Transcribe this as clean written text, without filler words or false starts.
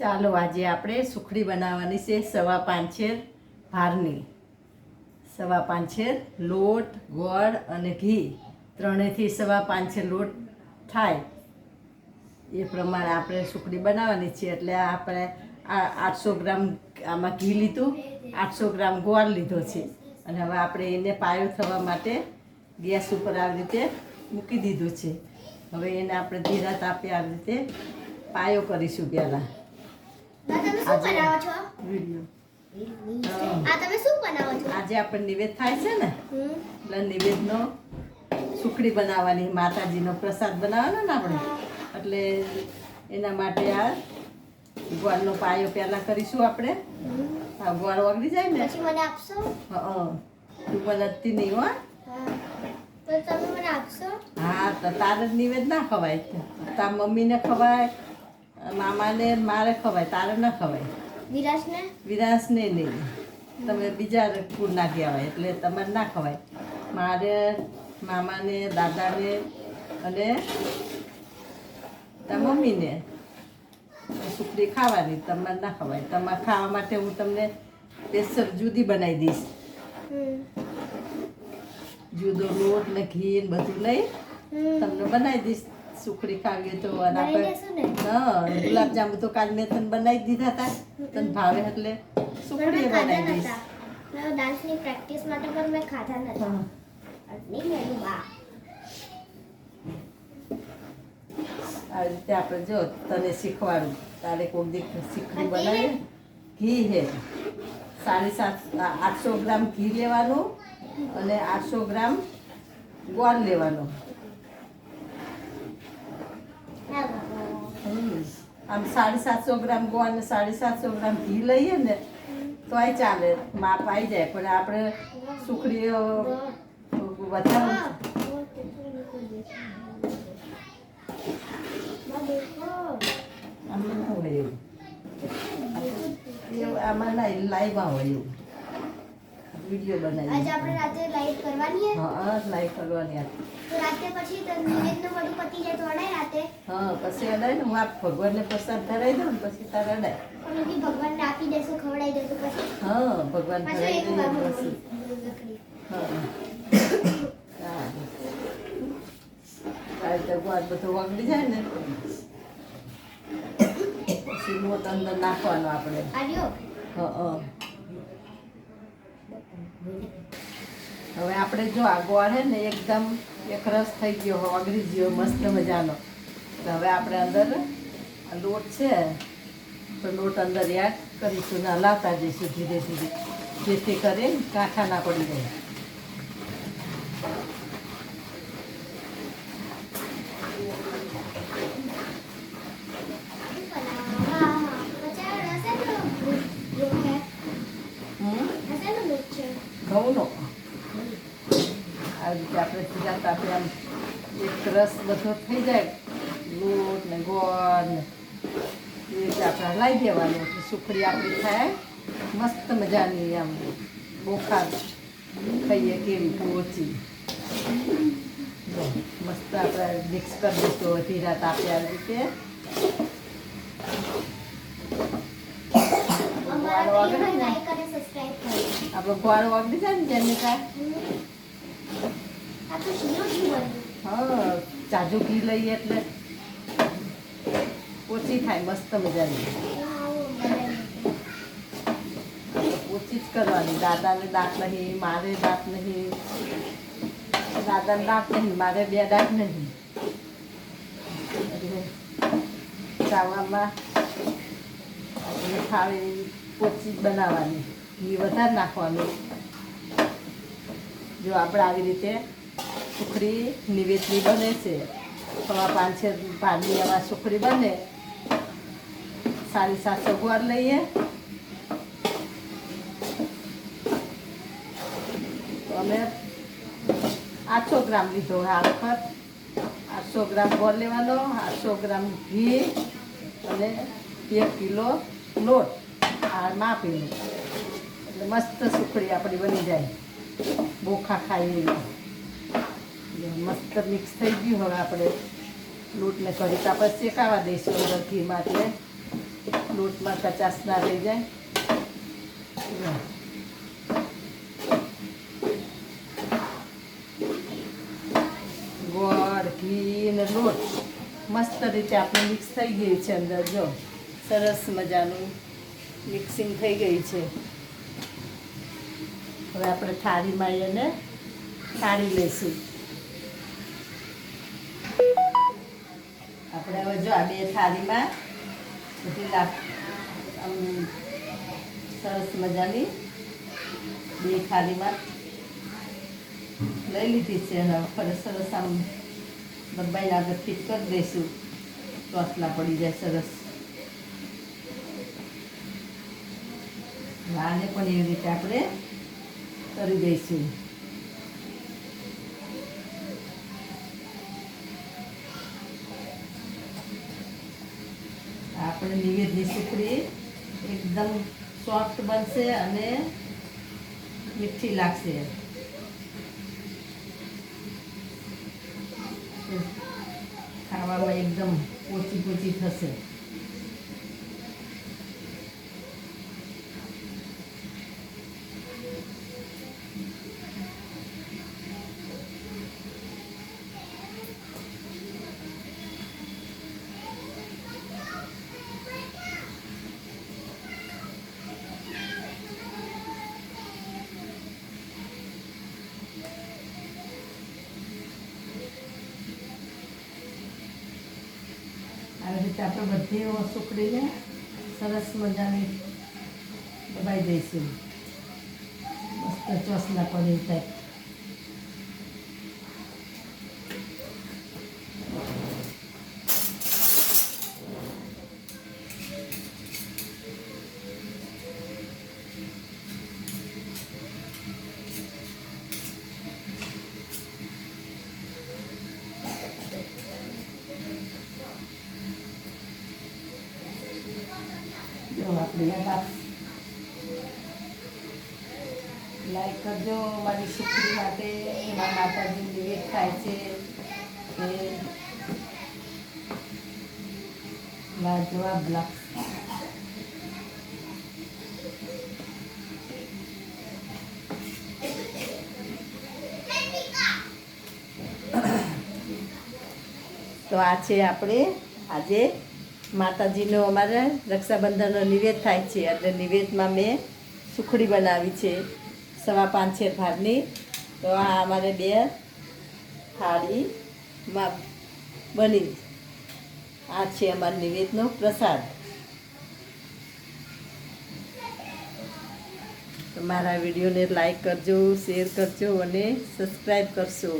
ચાલો આજે આપણે સુખડી બનાવવાની છે સવા પાંચેર ભારની. સવા પાંચેર લોટ, ગોળ અને ઘી ત્રણેયથી સવા પાંચેર લોટ થાય એ પ્રમાણે આપણે સુખડી બનાવવાની છે. એટલે આપણે 800 ગ્રામ આમાં ઘી લીધું, 800 ગ્રામ ગોળ લીધો છે અને હવે આપણે એને પાયો થવા માટે ગેસ ઉપર આવી રીતે મૂકી દીધું છે. હવે એને આપણે ધીરા તાપે આવી રીતે પાયો કરીશું પહેલાં. આજે આપણે નિવેદ થાય છે ને, એટલે નિવેદનો સુખડી બનાવવાની, માતાજીનો પ્રસાદ બનાવવાનો ને આપણે, એટલે એના માટે આ ગોળનો પાયો પહેલા કરીશું આપણે. આ ગોળ ઓગળી જાય ને પછી મને આપશો? હા, તું બોલતી નહીં હો. તો તમે મને આપશો? હા, તો તારે નિવેદ ના ખવાય, તાર મમ્મીને ખવાય, મામાને, મારે ખવાય, તારે ના ખવાય. વિરાસને નહીં, તમે બીજા કુળના કહેવાય એટલે તમારે ના ખવાય. મારે, મામાને, દાદાને અને તાર મમ્મીને સુખડી ખાવાની, તમારે ના ખવાય. તમારે ખાવા માટે હું તમને સ્પેશિયલ જુદી બનાવી દઈશ. જુદો લોટ ને ઘી ને બધું લઈ તમને બનાવી દઈશ. સુખડી ખાવી તો ગુલાબજાંબુ તો કાલ મેં તને બનાવી દીધા હતા, તને ભાવે એટલે સુખડી બનાવી દઈશ. ડાન્સની પ્રેક્ટિસ માટે પણ મેં ખાધા નતા. આવી રીતે આપણે જો તને શીખવાડું, તારે કોઈક દી સુખડી બનાવી. ઘી હે 850 ગ્રામ ઘી લેવાનું અને 800 ગ્રામ ગોળ લેવાનો. આમ 750 ગ્રામ ગોળ ને 750 ગ્રામ ઘી લઈએ ને તોય ચાલે, માપ આવી જાય. પણ આપણે સુખડી વધારે આમાં ના લાઈવમાં હોય એવું વિડીયો બનાવી. આજે આપણે રાતે લાઈવ કરવાની છે. હા, લાઈવ કરવાની. તો રાતે પછી તો નિવેદનું બધું પતી જાય તો અડાય રાતે. હા, પછી અડાય ને, હું આ ભગવાનને પ્રસાદ ધરાવી દઉં ને પછી તારે અડાય. પણ બી ભગવાનને આપી દેશું, ખવડાવી દેશું પછી. હા, ભગવાન ધરાવી દઈએ પછી. હા, આ રીતે ગોળ બધું વગડી જાય ને પછી લોટ અંદર નાખવાનો આપણે. હા, હવે આપણે જો આ ગોળ હે ને એકદમ એકરસ થઈ ગયો, ઓગળી ગયો મસ્ત મજાનો. તો હવે આપણે અંદર લોટ છે તો લોટ અંદર એડ કરીશું ને હલાવતા જઈશું ધીરે ધીરે, જેથી કરીને કાંઠા ના પડી જાય. ઘઉંનો આવી રીતે આપણે ધીરા તાપે આમ એક રસ બધો થઈ જાય, લોટ ને ગોળ ને એ રીતે આપણે હલાવી દેવાનું. એટલે સુખડી આપણી થાય મસ્ત મજાની, આમ બોખા ખાઈએ કેવી ઓછી. મસ્ત આપણે મિક્સ કરી દઈશું ધીરા તાપે આવી રીતે. આપણો ગોળ વાગડી જાય ને જેને થાય. હા, જાજુ ઘી લઈએ એટલે ઓછી થાય મસ્ત મજાની. ઓછી જ કરવાની. દાદાને દાંત નહીં, મારે દાંત નહીં. દાદાને દાંત નહીં, મારે 2 દાંત નહીં. એટલે ચાવામાં થાળી ઓછી જ બનાવવાની, ઘી વધારે નાખવાનું. જો આપણે આવી રીતે સુખડી નિવેદની બને છે. સવા પાંચેર ભારની આવા સુખડી બને. 750 ગોળ લઈએ તો અમે 800 ગ્રામ લીધો. આ વખત 800 ગ્રામ ગોળ લેવાનો, 800 ગ્રામ ઘી અને 1 કિલો લોટ આ માપીને. એટલે મસ્ત સુખડી આપણી બની જાય, બોખા ખાઈ મસ્ત મિક્સ થઈ ગયું. હવે આપણે લોટને કરી આપણે શેકાવા દઈશું ઘીમાં. એટલે લોટમાં કચાશ ના રહી જાય. ગોળ, ઘી અને લોટ મસ્ત રીતે આપણે મિક્સ થઈ ગઈ છે અંદર. જો સરસ મજાનું મિક્સિંગ થઈ ગઈ છે. હવે આપણે થાળીમાં એને કાઢી લઈશું. આપણે હવે જો આ બે થાળીમાં બધી આમ સરસ મજાની બે થાળીમાં લઈ લીધી છે અને ફરી સરસ આમ દબાઈને આગળ ફિટ કરી દઈશું. ચોસલા પડી જાય સરસ. આને પણ એવી રીતે આપણે કરી દઈશું. આપણે નિવેદની સુખડી એકદમ સોફ્ટ બનશે અને મીઠી લાગશે. ખાવામાં એકદમ પોચી પોચી થશે. આવી રીતે આપણે બધી સુખડીને સરસ મજાની દબાઈ દઈશું. મસ્ત ચોસલા પડે ટાઈપ. જો આપણે લાઈક કરજો મારી સુખડી માટે. એમાં માતાજી નિવેદ થાય છે એ લાજવાબ લાગશે. તો આ છે આપણે આજે માતાજીનો અમારે રક્ષાબંધનનો નિવેદ થાય છે એટલે નિવેદમાં મેં સુખડી બનાવી છે 5.5 છેર ભારની. તો આ અમારે 2 થાળીમાં બની. આ છે અમારા નિવેદનો પ્રસાદ. તો મારા વિડીયોને લાઈક કરજો, શેર કરજો અને સબસ્ક્રાઈબ કરશો.